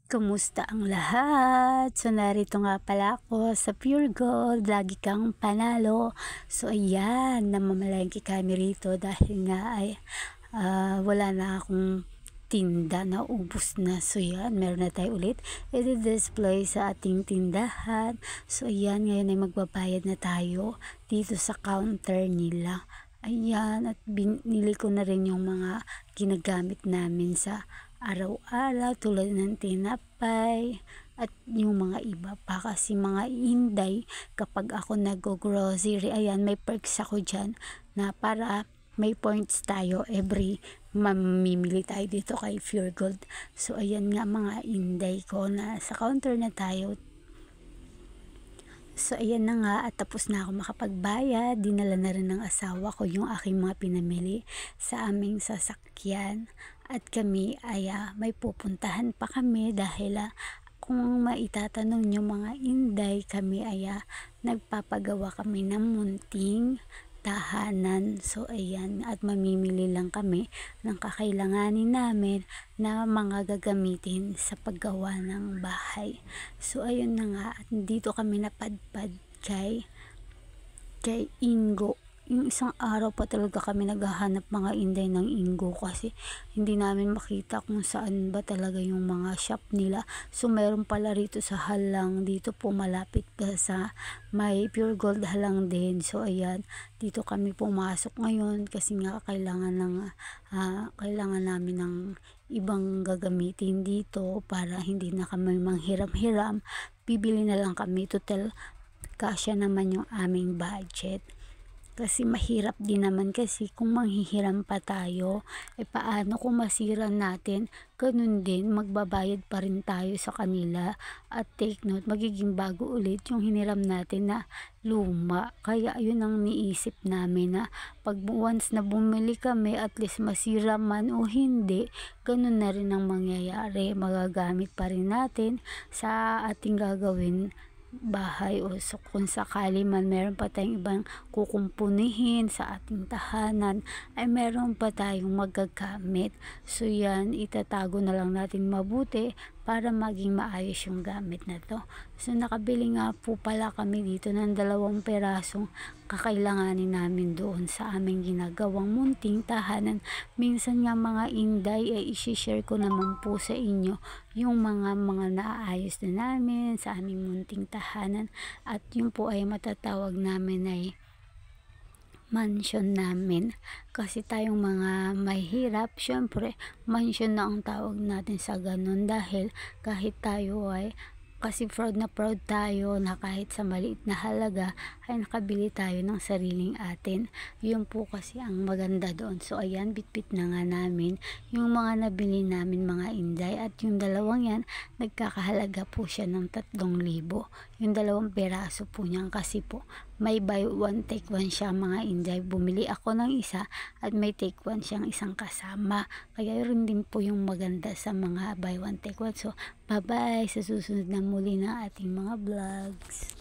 Kumusta ang lahat? So, narito nga pala ako sa Pure Gold, lagi kang panalo. So, ayan, namamalengke kami rito dahil nga ay wala na akong tinda, na ubos na. So, yan, meron na tayo ulit i-display sa ating tindahan. So, ayan, ngayon ay magbabayad na tayo dito sa counter nila. Ayan, at binili ko na rin yung mga ginagamit namin sa araw-araw tulad ng tinapay at yung mga iba pa, kasi mga inday kapag ako nag-grocery, ayan, may perks ako dyan na para may points tayo every mamimili tayo dito kay Pure Gold. So ayan nga mga inday ko, na sa counter na tayo. So ayan na nga, at tapos na ako makapagbayad. Dinala na rin ng asawa ko yung aking mga pinamili sa aming sasakyan. At kami ay may pupuntahan pa kami dahil kung maitatanong nyo mga inday, kami ay nagpapagawa kami ng munting tahanan. So ayan, at mamimili lang kami ng kakailanganin namin na mga gagamitin sa paggawa ng bahay. So ayun na nga, at dito kami napadpad kay Ingo. Yung isang araw pa talaga kami naghahanap mga inday ng Ingo, kasi hindi namin makita kung saan ba talaga yung mga shop nila. So meron pala rito sa Halang, dito po malapit ka sa may Pure Gold Halang din. So ayan, dito kami pumasok ngayon kasi nga kailangan namin ng ibang gagamitin dito para hindi na kami manghiram-hiram. Bibili na lang kami, total kasya naman yung aming budget. Kasi mahirap din naman, kasi kung manghihiram pa tayo, paano kung masira natin? Ganun din, magbabayad pa rin tayo sa kanila. At take note, magiging bago ulit yung hiniram natin na luma. Kaya yun ang niisip namin, na pag once na bumili kami, at least masira man o hindi, ganun na rin ang mangyayari. Magagamit pa rin natin sa ating gagawin bahay, o so kung sakali man meron pa tayong ibang kukumpunihin sa ating tahanan, ay meron pa tayong magagamit. So yan, itatago na lang natin mabuti para maging maayos yung gamit na to. So nakabili nga po pala kami dito ng 2 perasong kakailanganin namin doon sa aming ginagawang munting tahanan. Minsan nga mga inday ay i-share ko naman po sa inyo yung mga naayos na namin sa aming munting tahanan, at yun po ay matatawag namin ay mansion namin. Kasi tayong mga mahirap, syempre mansion na ang tawag natin sa ganun, dahil kahit tayo ay, kasi proud na proud tayo na kahit sa maliit na halaga ay nakabili tayo ng sariling atin. Yun po kasi ang maganda doon. So ayan, bitbit na nga namin yung mga nabili namin mga inday, at yung dalawang yan nagkakahalaga po siya ng 3,000. Yung 2 peraso po niyan, kasi po may buy one take one siya mga inday. Bumili ako ng isa at may take one siyang isang kasama, kaya rin din po yung maganda sa mga buy one take one. So bye bye, sa susunod na muli ng ating mga vlogs.